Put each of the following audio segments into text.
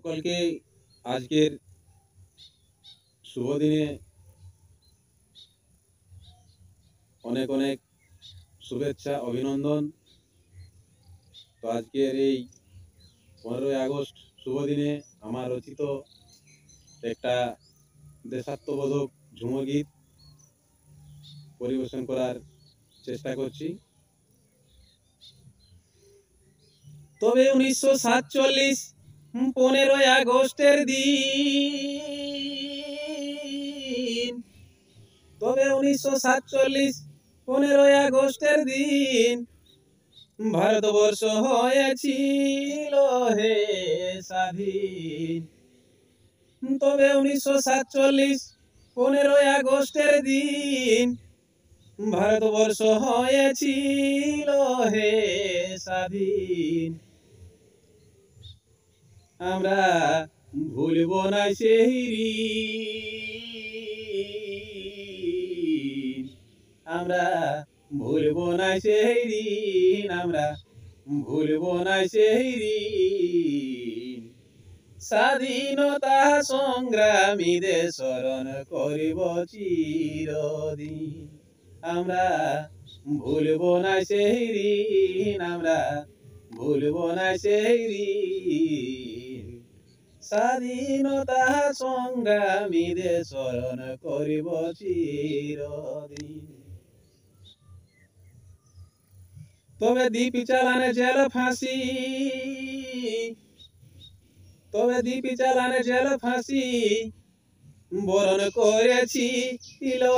সকলকে আজকের শুভ দিনে অনেক অনেক শুভেচ্ছা অভিনন্দন। তো আজকের এই 15ই আগস্ট শুভ দিনে আমার রচিত একটা দেশাত্মবোধক ঝুমুর গীত পরিবেশন করার চেষ্টা করছি। তবে 1947 15ই আগস্টের দিন, তবে 1947 15ই আগস্টের দিন ভারতবর্ষ হয়েছিল হে স্বাধীন। তবে 1947 15ই আগস্টের দিন ভারতবর্ষ হয়েছিল হে স্বাধীন। আমরা ভুলব না সেই দিন, আমরা ভুলব না সেই দিন, আমরা ভুলব না সেই দিন। স্বাধীনতা সংগ্রামীদের স্মরণ করিব চিরদিন। আমরা ভুলব না সেই দিন, আমরা ভুলব না সেই দিন। স্বাধীনতা সংগ্রামীদের স্মরণ করিব চিরদিন। তবে দীপ চালানে জেল ফাঁসি, তবে দীপ চালানে জেল ফাঁসি বরণ করেছি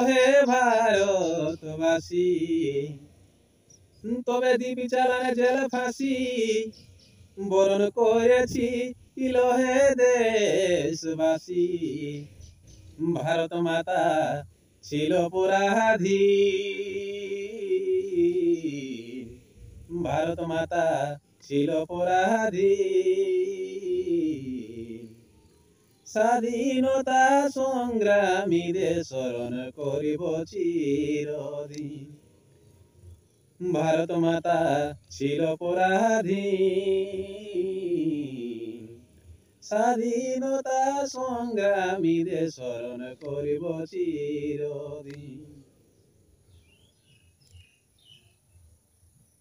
হে ভারতবাসী। তবে দীপ চালানে জেল ফাঁসি বরণ করেছি হে দেশবাসী। ভারত মাতা ছিল পরাধীন, ভারত মাতা ছিল পরাধীন। স্বাধীনতা সংগ্রামীদের স্মরণ করিব চিরদিন। ভারত মাতা ছিল পরাধীন, স্বাধীনতা সংগ্রামীদের স্মরণ করিব চিরদিন।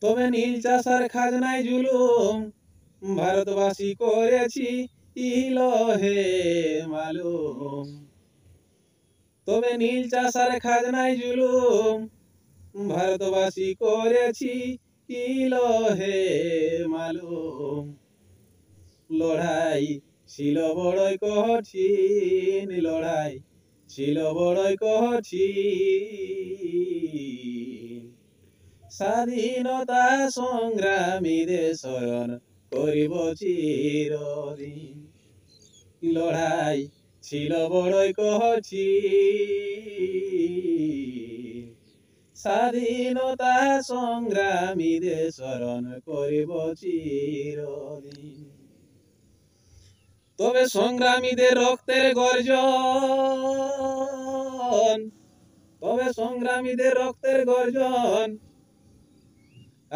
তবে নীল চাষার খাজনায় জুলুম ভারতবাসী করেছি হে মালুম। তবে নীল চাষার খাজনায় জুলুম ভারতবাসী করেছি হে মালুম। লড়াই ছিল বড়ই কঠিন, লড়াই ছিল বড়ই কঠিন। স্বাধীনতা সংগ্রামীদের স্মরণ করিব চিরদিন। লড়াই ছিল বড়ই কঠিন, স্বাধীনতা সংগ্রামীদের স্মরণ করিব চিরদিন। তবে সংগ্রামীদের রক্তের গর্জন, তবে সংগ্রামীদের রক্তের গর্জন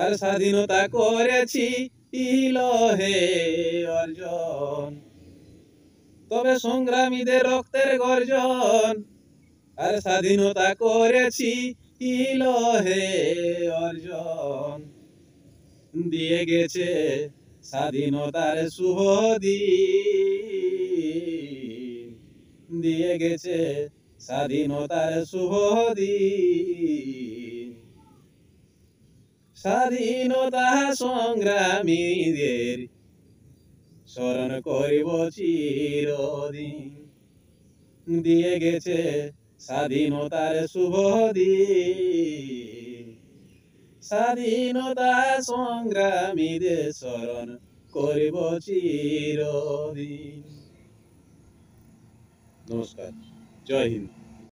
আর স্বাধীনতা করেছি হে অর্জন। তবে সংগ্রামীদের রক্তের গর্জন আর স্বাধীনতা করেছি হে অর্জন। দিয়ে গেছে স্বাধীনতার শুভ দিন, দিয়ে গেছে স্বাধীনতার শুভ দিন। স্বাধীনতা সংগ্রামীদের স্মরণ করিব চিরদিন। দিয়ে গেছে স্বাধীনতার শুভ দিন। স্বাধীনতা সংগ্রামীদের স্মরণ করিব চিরদিন। নমস্কার, জয় হিন্দ।